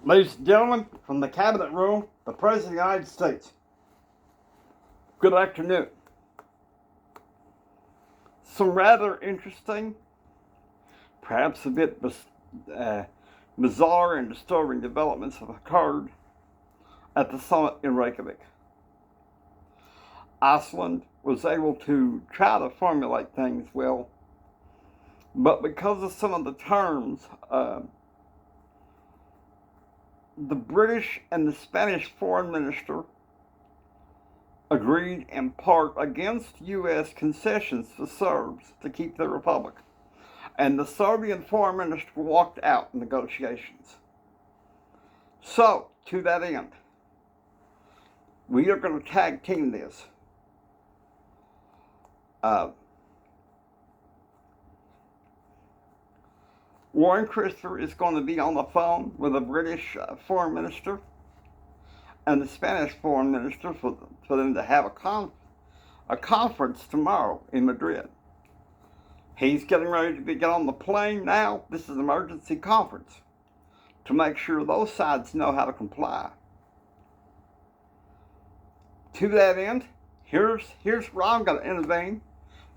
Ladies and gentlemen, from the Cabinet Room, the President of the United States. Good afternoon. Some rather interesting, perhaps a bit bizarre and disturbing developments have occurred at the summit in Reykjavik. Iceland was able to try to formulate things well, but because of some of the terms, the British and the Spanish foreign minister agreed in part against U.S. concessions to Serbs to keep the republic. And the Serbian foreign minister walked out in negotiations. So, to that end, we are going to tag team this. Warren Christopher is going to be on the phone with the British foreign minister and the Spanish foreign minister for them to have a conference tomorrow in Madrid. He's getting ready to get on the plane now. This is an emergency conference to make sure those sides know how to comply. To that end, here's where I'm going to intervene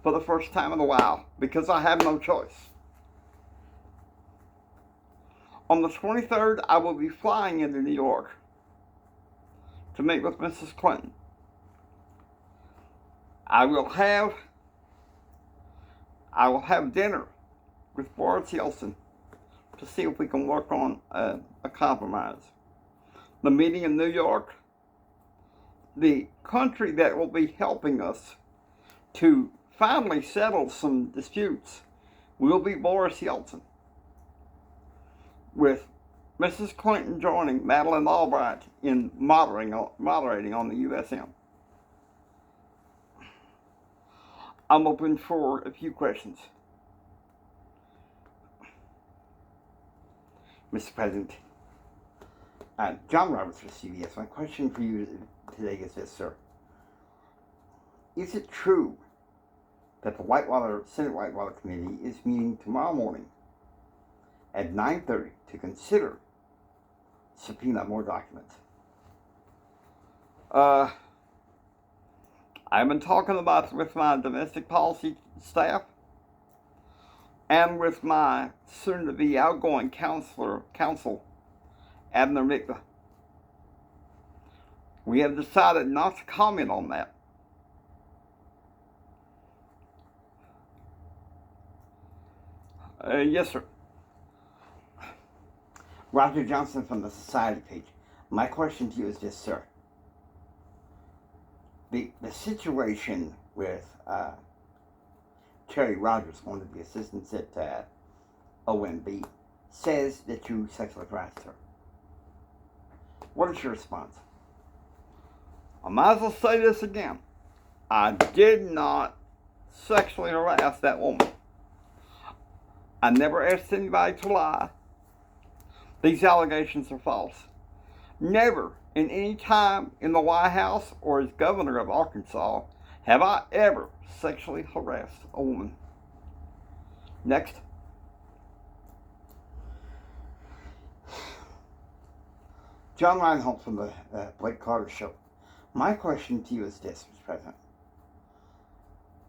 for the first time in a while because I have no choice. On the 23rd, I will be flying into New York to meet with Mrs. Clinton. I will have dinner with Boris Yeltsin to see if we can work on a compromise. The meeting in New York, the country that will be helping us to finally settle some disputes will be Boris Yeltsin, with Mrs. Clinton joining Madeleine Albright in moderating on the USM. I'm open for a few questions. Mr. President, John Roberts for CBS. My question for you today is this, sir. Is it true that the Senate Whitewater Committee is meeting tomorrow morning at 9:30 to consider subpoena more documents? I've been talking about it with my domestic policy staff and with my soon-to-be outgoing counsel, Abner Mikva. We have decided not to comment on that. Yes, sir. Roger Johnson from the Society page. My question to you is this, sir. The situation with Terry Rogers, one of the assistants at OMB, says that you sexually harassed her. What is your response? I might as well say this again. I did not sexually harass that woman. I never asked anybody to lie. These allegations are false. Never in any time in the White House or as governor of Arkansas have I ever sexually harassed a woman. Next. John Reinhold from the Blake Carter Show. My question to you is this, Mr. President.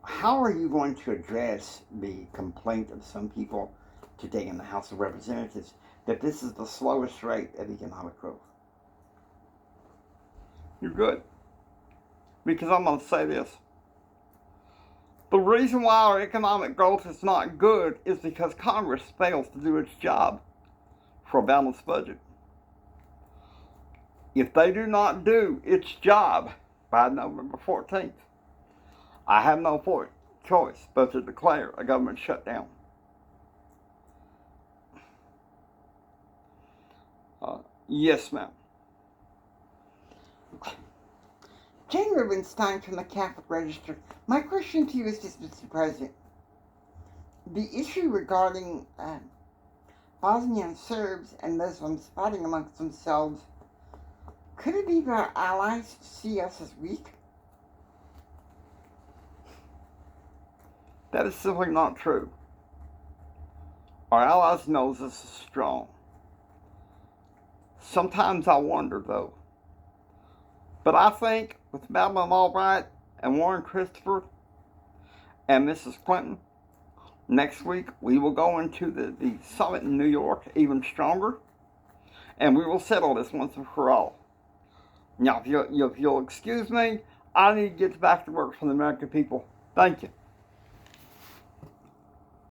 How are you going to address the complaint of some people today in the House of Representatives that this is the slowest rate of economic growth? You're good. Because I'm going to say this. The reason why our economic growth is not good is because Congress fails to do its job for a balanced budget. If they do not do its job by November 14th, I have no choice but to declare a government shutdown. Yes, ma'am. Jane Rubenstein from the Catholic Register. My question to you is this, Mr. President. The issue regarding Bosnian Serbs and Muslims fighting amongst themselves, could it be that our allies see us as weak? That is simply not true. Our allies know us as strong. Sometimes I wonder, though. But I think with Madeleine Albright and Warren Christopher and Mrs. Clinton, next week we will go into the summit in New York even stronger, and we will settle this once and for all. Now, if you'll excuse me, I need to get back to work for the American people. Thank you.